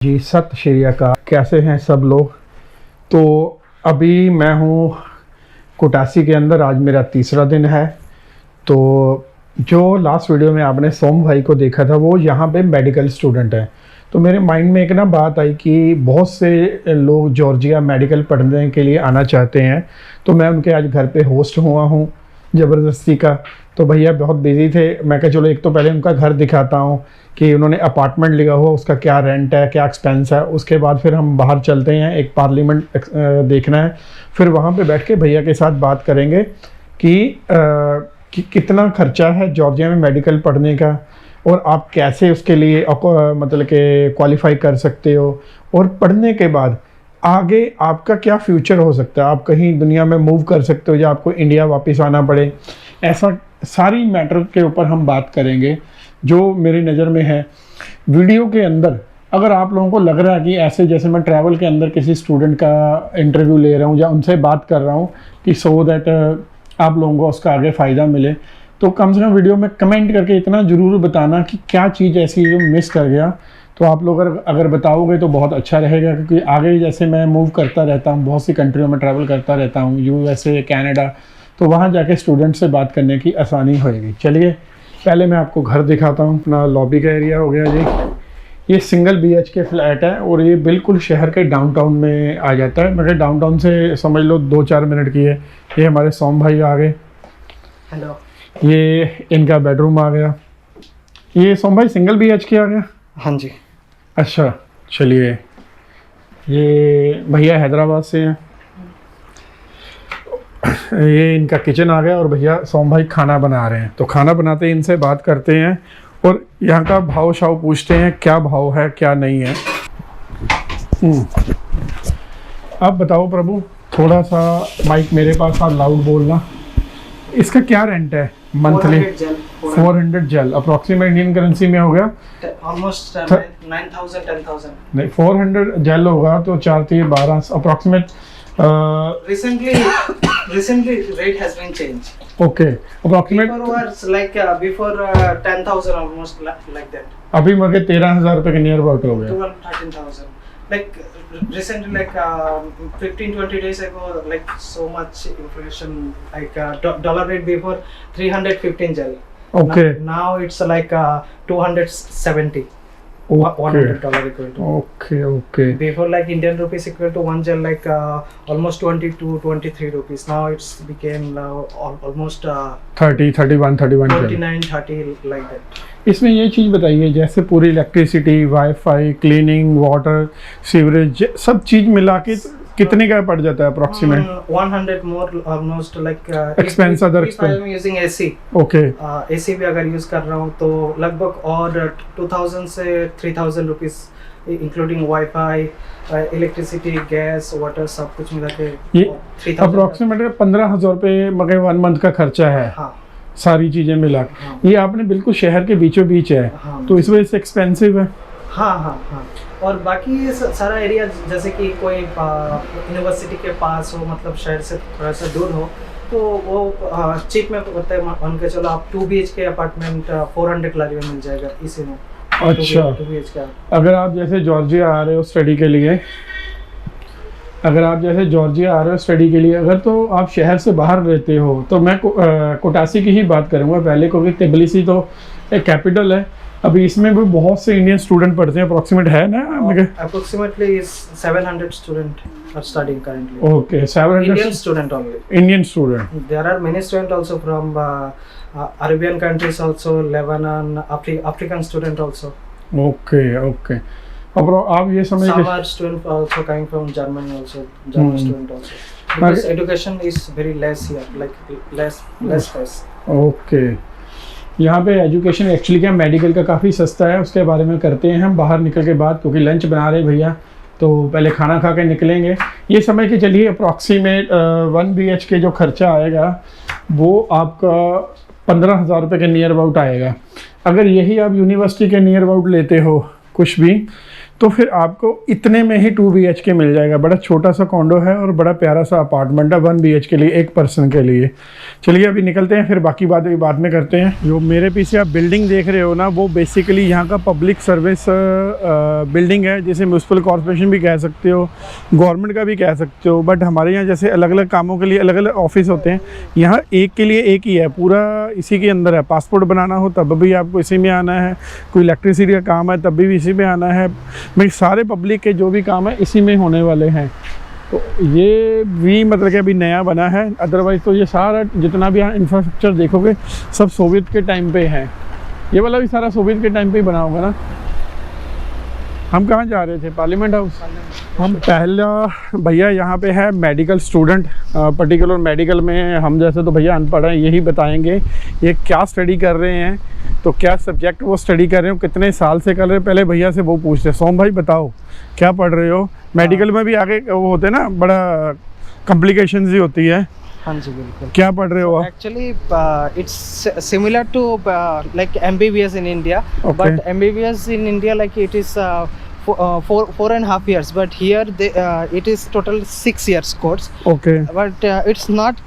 जी सत श्री अकाल। कैसे हैं सब लोग। तो अभी मैं हूँ कोटासी के अंदर। आज मेरा तीसरा दिन है। तो जो लास्ट वीडियो में आपने सोम भाई को देखा था वो यहाँ पे मेडिकल स्टूडेंट है। तो मेरे माइंड में एक ना बात आई कि बहुत से लोग जॉर्जिया मेडिकल पढ़ने के लिए आना चाहते हैं। तो मैं उनके आज घर पे होस्ट हुआ हूँ ज़बरदस्ती का। तो भैया बहुत बिजी थे। मैं कहा चलो एक तो पहले उनका घर दिखाता हूँ कि उन्होंने अपार्टमेंट लिया हुआ, उसका क्या रेंट है, क्या एक्सपेंस है। उसके बाद फिर हम बाहर चलते हैं, एक पार्लियामेंट देखना है। फिर वहाँ पे बैठ के भैया के साथ बात करेंगे कि कितना खर्चा है जॉर्जिया में मेडिकल पढ़ने का और आप कैसे उसके लिए मतलब कि क्वालिफाई कर सकते हो, और पढ़ने के बाद आगे आपका क्या फ्यूचर हो सकता है। आप कहीं दुनिया में मूव कर सकते हो या आपको इंडिया वापस आना पड़े। ऐसा सारी मैटर के ऊपर हम बात करेंगे जो मेरी नज़र में है। वीडियो के अंदर अगर आप लोगों को लग रहा है कि ऐसे जैसे मैं ट्रैवल के अंदर किसी स्टूडेंट का इंटरव्यू ले रहा हूँ या उनसे बात कर रहा हूँ कि सो दैट आप लोगों को उसका आगे फ़ायदा मिले, तो कम से कम वीडियो में कमेंट करके इतना ज़रूर बताना कि क्या चीज़ ऐसी जो मिस कर गया। तो आप लोग अगर बताओगे तो बहुत अच्छा रहेगा, क्योंकि आगे जैसे मैं मूव करता रहता हूँ, बहुत सी कंट्रियों में ट्रैवल करता रहता हूँ, USA, कनाडा, तो वहाँ जाके स्टूडेंट से बात करने की आसानी होएगी। चलिए पहले मैं आपको घर दिखाता हूँ। अपना लॉबी का एरिया हो गया जी। ये सिंगल BHK फ्लैट है और ये बिल्कुल शहर के डाउनटाउन में आ जाता है। मगर डाउनटाउन से समझ लो 2-4 मिनट की है। ये हमारे सोम भाई आ गए। हेलो। ये इनका बेडरूम आ गया। ये सोम भाई सिंगल BHK आ गया। हाँ जी। अच्छा चलिए। ये भैया हैदराबाद से हैं। ये इनका किचन आ गया और भैया सोम भाई खाना बना रहे हैं। तो खाना बनाते ही इनसे बात करते हैं और यहाँ का भाव शाव पूछते हैं, क्या भाव है क्या नहीं है। आप बताओ प्रभु, थोड़ा सा माइक मेरे पास आ, लाउड बोलना। इसका क्या रेंट है मंथली? 400 जेल अप्रोक्सीमेट इंडियन करेंसी में हो गया ऑलमोस्ट 9,000 10,000। नहीं 400 जेल होगा तो 4-12 approximate. Recently rate has been changed. Okay approximate. Before was like before 10,000 almost like that. अभी मगर 13,000 रुपए के नियर अबाउट हो गया। 12,000 13,000. Like recently like 15-20 days ago, like so much inflation, like dollar rate before 315 jal. Okay. Now it's like 270. Okay. $100 equal to. Okay. Before like Indian rupees equal to 1 jal like almost 22-23 rupees. Now it's became almost 30, 31, 31 जेल। 29, 30 like that. इसमें ये चीज़ बताइए, जैसे पूरी electricity, wifi, cleaning, water, sewerage, सब चीज़ मिला के कितने का पड़ जाता है approximate? 100 more almost like Expense, other if I am using AC. Okay AC भी अगर यूज कर रहा हूँ तो लगभग और 2,000 से 3,000 rupees including wifi, electricity, gas, water सब कुछ मिला के ये 3,000 अप्रोक्सीमेट 15,000 रुपये मगर 1 मंथ का खर्चा है। हाँ सारी चीज़ें मिला के। हाँ। ये आपने बिल्कुल शहर के बीचों बीच है। हाँ। तो इस वजह से एक्सपेंसिव है। हाँ। और बाकी ये सारा एरिया जैसे कि कोई यूनिवर्सिटी के पास हो, मतलब शहर से थोड़ा सा दूर हो, तो वो चीप में होता है। मान के चलो आप 2 BHK अपार्टमेंट 400 लाख में मिल जाएगा इसी में। अच्छा 2 BHK। अगर आप जैसे जॉर्जिया आ रहे हो स्टडी के लिए, अगर तो आप शहर से बाहर रहते हो, तो मैं कोटासी की ही बात करूँगा पहले, क्योंकि तिबिलिसी तो एक कैपिटल है। अभी इसमें भी बहुत से इंडियन स्टूडेंट पढ़ते हैं। अप्रोक्सीमेट है ना? Approximately 700 students are studying currently. Okay 700 Indian student only. Indian student. There are many students also from Arabian countries also, Lebanon, African student also. Okay अब आप ये समझ Some are student also coming from Germany also, German student also. Because education is very less here, like less price. Okay यहाँ पे education actually क्या medical का काफ़ी सस्ता है, उसके बारे में करते हैं हम बाहर निकल के बाद, क्योंकि लंच बना रहे भैया तो पहले खाना खा के निकलेंगे। ये समझ के चलिए अप्रॉक्सीमेट 1 BHK जो खर्चा आएगा वो आपका 15,000 रुपये के नियर अबाउट आएगा। अगर यही आप यूनिवर्सिटी के नियर अबाउट लेते हो कुछ भी, तो फिर आपको इतने में ही 2 BHK मिल जाएगा। बड़ा छोटा सा कॉन्डो है और बड़ा प्यारा सा अपार्टमेंट है 1 BHK के लिए, एक पर्सन के लिए। चलिए अभी निकलते हैं, फिर बाकी बातें बाद में करते हैं। जो मेरे पीछे आप बिल्डिंग देख रहे हो ना, वो बेसिकली यहाँ का पब्लिक सर्विस बिल्डिंग है, जिसे म्यूनसिपल कॉर्पोरेशन भी कह सकते हो, गवर्नमेंट का भी कह सकते हो। बट हमारे यहाँ जैसे अलग अलग कामों के लिए अलग अलग ऑफिस होते हैं, यहाँ एक के लिए एक ही है, पूरा इसी के अंदर है। पासपोर्ट बनाना हो तब भी आपको इसी में आना है, कोई इलेक्ट्रिसिटी का काम है तब भी इसी में आना है। भाई सारे पब्लिक के जो भी काम है इसी में होने वाले हैं। तो ये भी मतलब कि अभी नया बना है, अदरवाइज़ तो ये सारा जितना भी यहाँ इंफ्रास्ट्रक्चर देखोगे सब सोवियत के टाइम पे है। ये वाला भी सारा सोवियत के टाइम पे ही बना होगा ना। हम कहाँ जा रहे थे? Parliament house. हम पहला भैया यहाँ पे है मेडिकल स्टूडेंट, पर्टिकुलर मेडिकल में हम जैसे तो भैया अनपढ़ हैं, यही बताएंगे ये क्या स्टडी कर रहे हैं, तो क्या सब्जेक्ट वो स्टडी कर रहे हो, कितने साल से कर रहे हैं। पहले भैया से वो पूछते हैं। सोम भाई बताओ क्या पढ़ रहे हो? मेडिकल में भी आगे वो होते हैं ना, बड़ा कॉम्प्लिकेशंस ही होती है। हाँ जी बिल्कुल। क्या पढ़ रहे हो आप? Actually, it's similar to like MBBS in India, Okay. but MBBS in India like it is 4.5 years, but here it is total 6 years course. Okay But it's not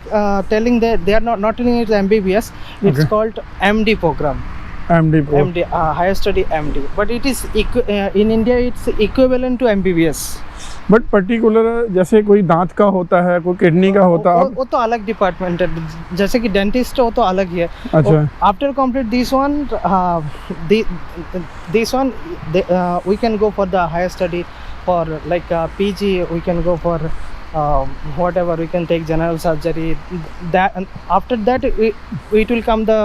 telling that they are not telling it's MBBS. It's Okay. called MD program. MD pro। MD, higher study MD. But it is in India it's equivalent to MBBS. But particular जैसे कोई दांत का होता है, कोई kidney का होता है। वो तो अलग डिपार्टमेंट है, जैसे कि डेंटिस्ट वो तो अलग ही है। अच्छा। After complete this one we can go for the higher study for like PG, we can go for whatever, we can take general surgery. That after that it will come the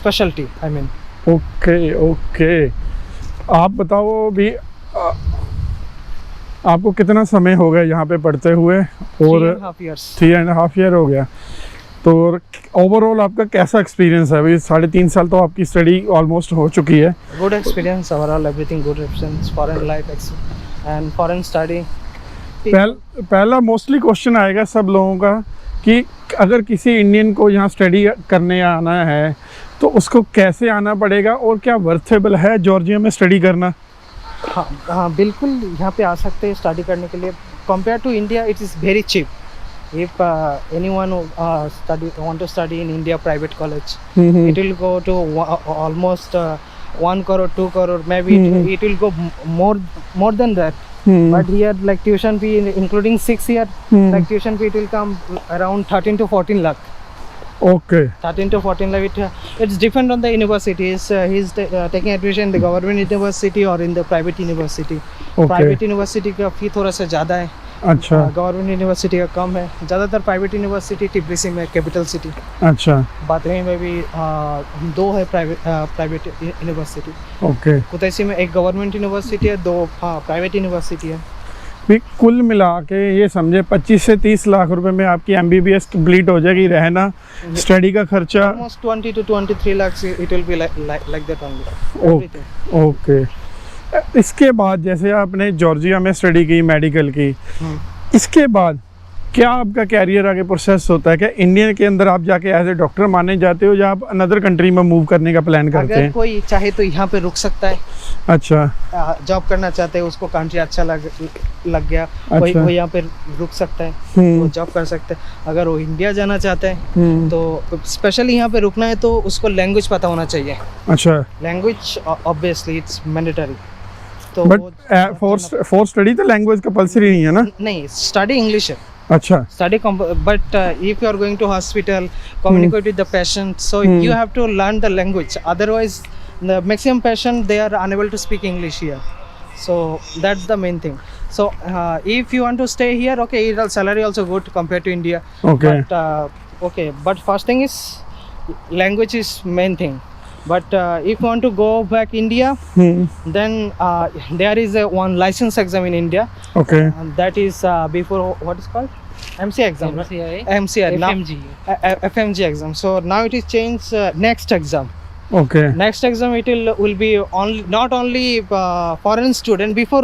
specialty, I mean. Okay okay. आप बताओ भी आपको कितना समय हो गया यहाँ पे पढ़ते हुए? और 3.5 years. 3.5 ईयर हो गया। तो ओवरऑल आपका कैसा एक्सपीरियंस है? अभी 3.5 साल तो आपकी स्टडी ऑलमोस्ट हो चुकी है। Good experience overall, everything good experience, foreign life and foreign study. पहला मोस्टली क्वेश्चन आएगा सब लोगों का कि अगर किसी इंडियन को यहाँ स्टडी करने आना है तो उसको कैसे आना पड़ेगा, और क्या वर्थेबल है जॉर्जिया में स्टडी करना? हाँ हाँ बिल्कुल, यहाँ पे आ सकते हैं स्टडी करने के लिए। Compare to India it is very cheap. If anyone want to study in India private college, it will go to almost 1 crore, 2 crore, maybe it will go more than that. But here like tuition fee including 6 year, like tuition fee it will come around 13 to 14 lakh. Okay. 13 to 14 lakh. It's different on the universities. He's taking admission in the government university or in the private university. Okay. Private university का फी थोड़ा सा ज़्यादा है, अच्छा government university का कम है। ज़्यादातर private university टिब्लिसी में, कैपिटल सिटी। अच्छा। बातमी में भी 2 है प्राइवेट यूनिवर्सिटी। ओके। कुतैसी में एक गवर्नमेंट यूनिवर्सिटी है, 2 प्राइवेट यूनिवर्सिटी है। भी कुल मिला के ये समझे 25 से 30 लाख रुपए में आपकी MBBS कंप्लीट हो जाएगी। रहना, स्टडी का खर्चा Almost 20 to 23 lakhs it will be like that only. Everything. Okay. इसके बाद जैसे आपने जॉर्जिया में स्टडी की मेडिकल की, इसके बाद क्या आपका कैरियर आगे प्रोसेस होता है? क्या इंडिया के अंदर आप जाके एज ए डॉक्टर माने जाते हो, या आप अनदर कंट्री में मूव करने का प्लान करते अगर हैं? कोई चाहे तो यहाँ पे रुक सकता है। अच्छा। जॉब करना चाहते हैं, उसको कंट्री अच्छा लग गया, कोई अच्छा। वो यहाँ पे रुक सकता है, वो जॉब कर सकते हैं। अगर वो इंडिया जाना चाहते हैं तो स्पेशली यहाँ पे रुकना है तो उसको लैंग्वेज पता होना चाहिए। अच्छा। Language obviously it's mandatory. तो बट फॉर स्टडी तो लैंग्वेज कंपल्सरी नहीं है ना? नहीं, स्टडी इंग्लिश है। अच्छा। Study, but if you are going to hospital, communicate with the patient, so you have to learn the language. Otherwise, the maximum patient they are unable to speak English here. So that's the main thing. So if you want to stay here, okay, your salary also good compared to India. Okay. But but first thing is language is main thing. But if you want to go back India, then there is one license exam in India. Okay. And that is before what is called MCA exam. MCA now, FMG exam. So now it is changed next exam. Okay. Next exam it will be only not only foreign student. Before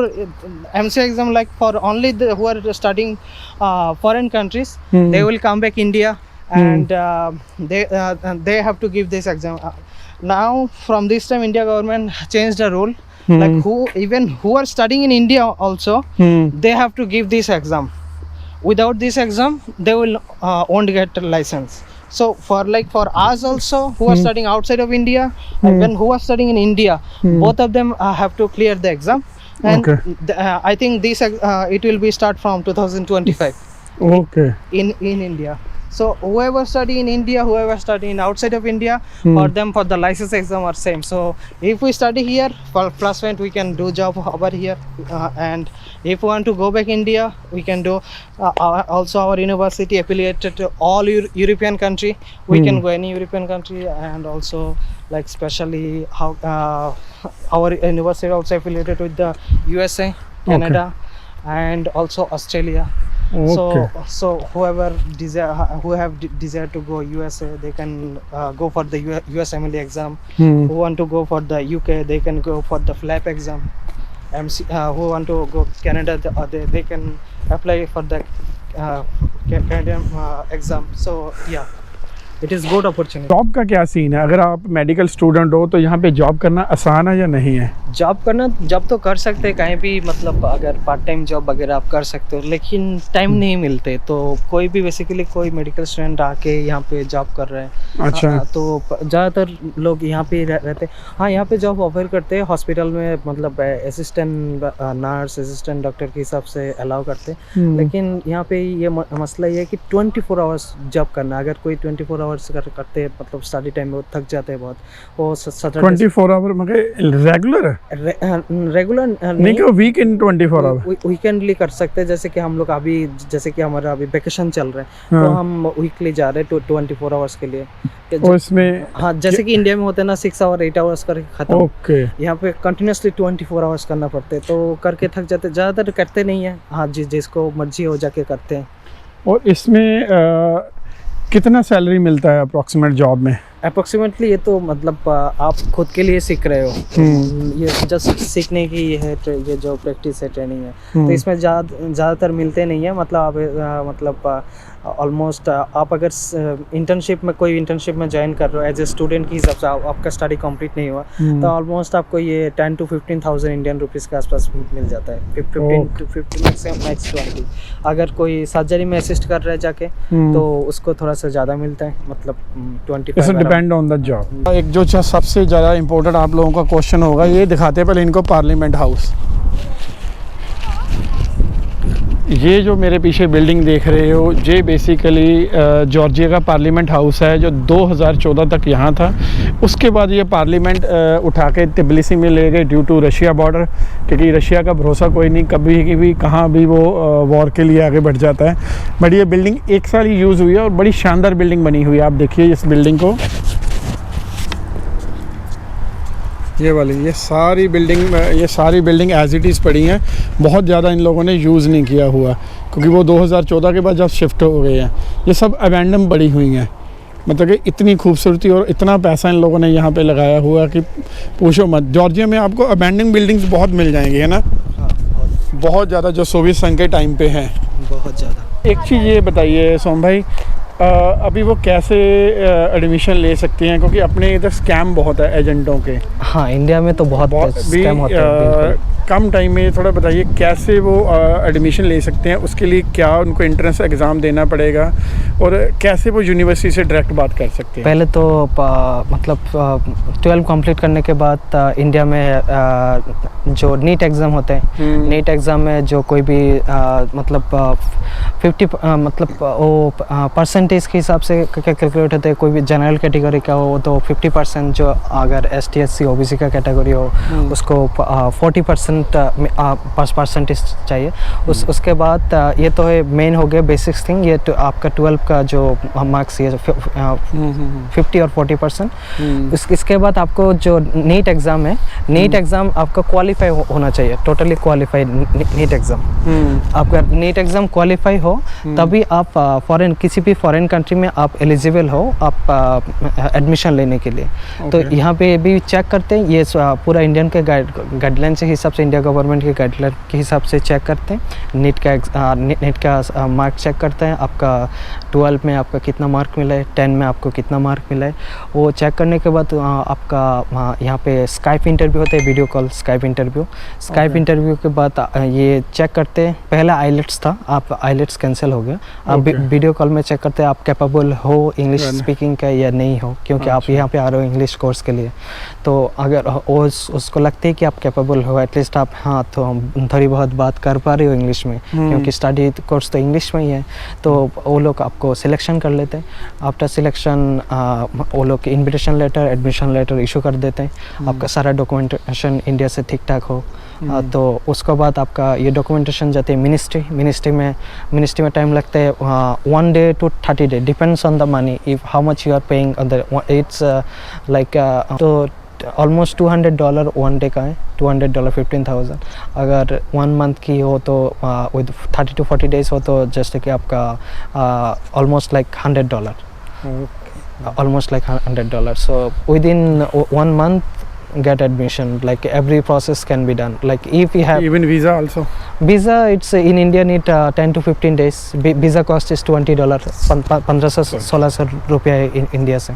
MCA exam, like for only who are studying foreign countries, they will come back India and they have to give this exam. Now from this time India government changed the rule. like who are studying in India also, they have to give this exam. Without this exam, they will won't get a license. So for us also, who are studying outside of India, and when who are studying in India, both of them have to clear the exam. And I think this it will be start from 2025 Okay. in India. So whoever study in India, whoever study in outside of India, for them for the license exam are same. So if we study here for +1, we can do job over here, and if we want to go back India, we can do also our university affiliated to all European country. We can go any European country, and also like especially how our university also affiliated with the USA, Canada, and also Australia. Okay. So whoever desire to go USA, they can go for the USMLE exam. Who want to go for the UK, they can go for the FLAP exam. Who want to go Canada, they can apply for the Canadian exam. So yeah, it is good opportunity. Job का क्या scene है? अगर आप medical student हो तो यहाँ पे job करना आसान है या नहीं है? जॉब करना, जॉब तो कर सकते हैं कहीं भी, मतलब अगर पार्ट टाइम जॉब वगैरह आप कर सकते हो, लेकिन टाइम नहीं मिलते। तो कोई भी बेसिकली कोई मेडिकल स्टूडेंट आके यहाँ पे जॉब कर रहे हैं। अच्छा। तो ज़्यादातर लोग यहाँ पे रहते हैं। हाँ, यहाँ पे जॉब ऑफर करते हैं हॉस्पिटल में, मतलब असिस्टेंट नर्स, असिस्टेंट डॉक्टर के हिसाब से अलाउ करते हैं। लेकिन यहाँ पे ये मसला ये है कि 24 आवर्स जॉब करना। अगर कोई 24 आवर्स करते हैं, मतलब स्टडी टाइम में थक जाते हैं बहुत, वो 24 आवर मगर रेगुलर है? रेगुलर नहीं कि वीक इन 24 आवर वीकेंडली कर सकते हैं। जैसे कि हम लोग अभी, जैसे कि हमारा अभी वेकेशन चल रहा है, तो हम वीकली जा रहे हैं 24 आवर्स के लिए। और इसमें हाँ, जैसे कि इंडिया में होते हैं ना 6 आवर 8 आवर्स करके खत्म। ओके। यहाँ पे कंटिन्यूसली 24 आवर्स करना पड़ते हैं, तो करके थक जाते। ज़्यादातर करते नहीं है, हाँ जिसको मर्जी हो जाके करते हैं। और इसमें कितना सैलरी मिलता है अप्रॉक्सीमेट जॉब में? अप्रोक्सीमेटली ये तो मतलब आप खुद के लिए सीख रहे हो, ये जस्ट सीखने की ये है, ये जो प्रैक्टिस है, ट्रेनिंग है। तो इसमें ज़्यादातर मिलते नहीं है। मतलब आप मतलब ऑलमोस्ट आप अगर इंटर्नशिप में, कोई इंटर्नशिप में ज्वाइन कर रहे हो एज ए स्टूडेंट के हिसाब से, आपका स्टडी कंप्लीट नहीं हुआ, तो ऑलमोस्ट आपको ये 10 to 15,000 इंडियन रुपीज़ के आसपास मिल जाता है। 15 to 15 मैक्स 20। अगर कोई सर्जरी में असिस्ट कर रहा है जाके, तो उसको थोड़ा सा ज़्यादा मिलता है, मतलब 25। Depend on the job. एक जो सबसे ज़्यादा इम्पोर्टेंट आप लोगों का क्वेश्चन होगा, ये दिखाते हैं पहले इनको पार्लियामेंट हाउस। ये जो मेरे पीछे बिल्डिंग देख रहे हो, ये बेसिकली जॉर्जिया का पार्लियामेंट हाउस है, जो 2014 तक यहाँ था। उसके बाद ये पार्लियामेंट उठा के तिबिलिसी में ले गए ड्यू टू रशिया बॉर्डर, क्योंकि रशिया का भरोसा कोई नहीं, कभी भी कहाँ भी वो वॉर के लिए आगे बढ़ जाता है। बट ये बिल्डिंग 1 साल ही यूज़ हुई है और बड़ी शानदार बिल्डिंग बनी हुई है। आप देखिए इस बिल्डिंग को, ये सारी बिल्डिंग एज इट इज़ पड़ी हैं। बहुत ज़्यादा इन लोगों ने यूज़ नहीं किया हुआ, क्योंकि वो 2014 के बाद जब शिफ्ट हो गए हैं। ये सब अबैंडन पड़ी हुई हैं, मतलब कि इतनी खूबसूरती और इतना पैसा इन लोगों ने यहाँ पे लगाया हुआ कि पूछो मत। जॉर्जिया में आपको अबैंडन बिल्डिंग्स बहुत मिल जाएंगी, है ना? हाँ, बहुत ज़्यादा, जो सोवियत संघ के टाइम पे हैं। बहुत ज़्यादा। एक चीज़ ये बताइए सोम भाई, अभी वो कैसे एडमिशन ले सकते हैं, क्योंकि अपने इधर स्कैम बहुत है एजेंटों के। हाँ, इंडिया में तो बहुत स्कैम होते हैं। कम टाइम में थोड़ा बताइए कैसे वो एडमिशन ले सकते हैं, उसके लिए क्या उनको एंट्रेंस एग्ज़ाम देना पड़ेगा, और कैसे वो यूनिवर्सिटी से डायरेक्ट बात कर सकते हैं? पहले तो मतलब 12 कंप्लीट करने के बाद इंडिया में जो नीट एग्ज़ाम होते हैं, नीट एग्ज़ाम में जो कोई भी मतलब 50 मतलब वो परसेंटेज के हिसाब से कैलकुलेट होते हैं। कोई भी जनरल कैटेगरी का हो तो 50%, जो अगर ST SC OBC का कैटेगरी हो उसको 40% परसेंटेज चाहिए। उसके बाद ये तो है मेन हो गया बेसिक्स थिंग। ये तो आपका 12 का जो मार्क्स, ये 50 और 40%। इसके बाद आपको जो नीट एग्ज़ाम है, नीट एग्ज़ाम आपका क्वालिफाई होना चाहिए, टोटली क्वालिफाइड नीट एग्ज़ाम। आपका नीट एग्ज़ाम क्वालिफाई हो तभी आप फॉरेन, किसी भी फॉरेन कंट्री में आप एलिजिबल हो आप एडमिशन लेने के लिए। तो यहाँ पे भी चेक करते हैं, ये पूरा इंडियन के गाइडलाइन के हिसाब से इंडिया गवर्नमेंट के गाइडलाइन के हिसाब से चेक करते हैं। नीट का मार्क चेक करते हैं, आपका 12 में आपका कितना मार्क मिला है, 10 में आपको कितना मार्क मिला है। वो चेक करने के बाद आपका यहाँ पे स्काइप इंटरव्यू होता है, वीडियो कॉल स्काइप इंटरव्यू के बाद ये चेक करते हैं। पहला आईलेट्स था, आप आईलेट्स कैंसिल हो गया, आप वीडियो कॉल में चेक करते हैं आप कैपेबल हो इंग्लिश स्पीकिंग का या नहीं हो, क्योंकि आप यहाँ पे आ रहे हो इंग्लिश कोर्स के लिए। तो अगर उसको लगता है कि आप कैपेबल हो, एटलीस्ट आप हाँ तो थोड़ी बहुत बात कर पा रहे हो इंग्लिश में, क्योंकि स्टडी कोर्स तो इंग्लिश में ही है, तो वो लोग आपको सिलेक्शन कर लेते हैं। आफ्टर सिलेक्शन वो लोग invitation letter, admission letter issue कर देते हैं। आपका सारा डॉक्यूमेंटेशन इंडिया से ठीक ठाक हो तो उसके बाद आपका ये डॉक्यूमेंटेशन जाते हैं मिनिस्ट्री में टाइम लगता है 1 day to 30 days, depends on the money, if how much you are paying on the it's like तो ऑलमोस्ट $200 1 day का है, $200 15,000। अगर 1 month की हो तो विद 30 to 40 days हो तो जैसे कि आपका almost like $100, almost like $100. So within 1 month get admission, like every process can be done. Like if you have even visa also, it's in India need 10 to 15 days. Visa cost is $20, 1500-1600 रुपया है India से।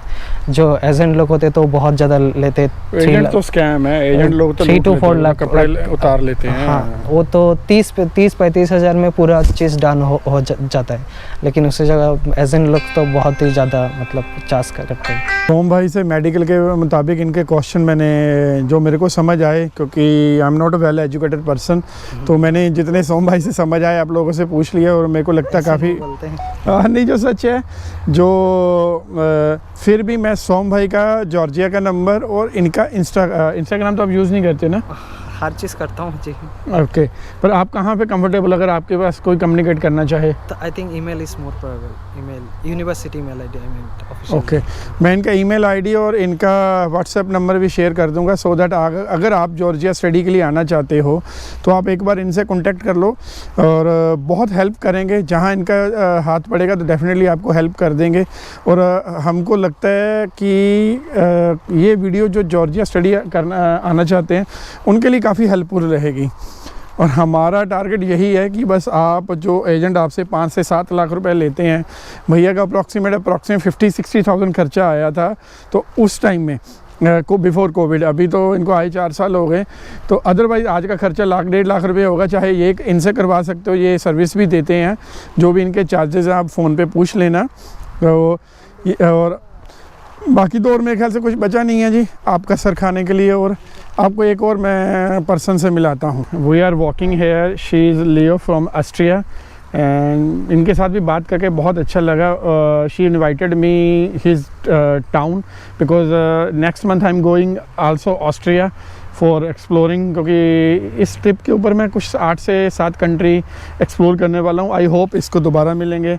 जो agent लोग होते तो बहुत ज़्यादा लेते, एजेंट तो स्कैम है, एजेंट लोग तो 3 to 4 लाख कपड़े उतार लेते हैं। हाँ, वो तो 30-35 हज़ार में पूरा चीज़ डन हो जाता है, लेकिन उसी जगह एजेंट लोग तो बहुत ही ज़्यादा मतलब चार्ज करते हैं। सोम भाई से मेडिकल के मुताबिक इनके क्वेश्चन मैंने जो मेरे को समझ आए, क्योंकि I am not a well educated person, तो मैंने जितने सोम भाई से समझ आए आप लोगों से पूछ लिया, और मेरे को लगता है काफ़ी नहीं जो सच है जो फिर भी मैं सोम भाई का जॉर्जिया का नंबर और इनका इंस्टाग्राम तो आप यूज़ नहीं करते ना? हर चीज़ करता हूँ जी। ओके, पर आप कहाँ पे कंफर्टेबल, अगर आपके पास कोई कम्युनिकेट करना चाहे तो I think email is more probable, email university email ID, I mean official. Okay, मैं इनका ईमेल आईडी और इनका व्हाट्सएप नंबर भी शेयर कर दूंगा, सो दैट अगर आप जॉर्जिया स्टडी के लिए आना चाहते हो तो आप एक बार इनसे कांटेक्ट कर लो, और बहुत हेल्प करेंगे। जहाँ इनका हाथ पड़ेगा तो डेफिनेटली आपको हेल्प कर देंगे। और हमको लगता है कि ये वीडियो जो जॉर्जिया स्टडी करना आना चाहते हैं उनके लिए काफ़ी हेल्पफुल रहेगी। और हमारा टारगेट यही है कि बस आप जो एजेंट आपसे 5 से 7 लाख रुपए लेते हैं, भैया का अप्रॉक्सीमेट 50-60,000 खर्चा आया था, तो उस टाइम में को बिफोर कोविड, अभी तो इनको आए 4 साल हो गए, तो अदरवाइज़ आज का खर्चा 1-1.5 लाख रुपये होगा। चाहे ये इनसे करवा सकते हो, ये सर्विस भी देते हैं, जो भी इनके चार्जेस हैं आप फ़ोन पे पूछ लेना। तो और बाकी तो और मेरे ख्याल से कुछ बचा नहीं है जी आपका सर खाने के लिए। और आपको एक और मैं पर्सन से मिलाता हूँ। We are walking here, she is Leo from Austria, and इनके साथ भी बात करके बहुत अच्छा लगा। She invited me his town because next month I am going also Austria for exploring, क्योंकि इस ट्रिप के ऊपर मैं कुछ 8 से 7 कंट्री एक्सप्लोर करने वाला हूँ। आई होप इसको दोबारा मिलेंगे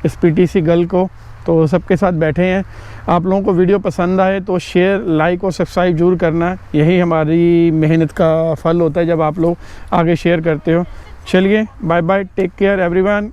इस PTC गर्ल को, तो सबके साथ बैठे हैं। आप लोगों को वीडियो पसंद आए तो शेयर, लाइक और सब्सक्राइब जरूर करना, यही हमारी मेहनत का फल होता है जब आप लोग आगे शेयर करते हो। चलिए, bye bye, take care everyone.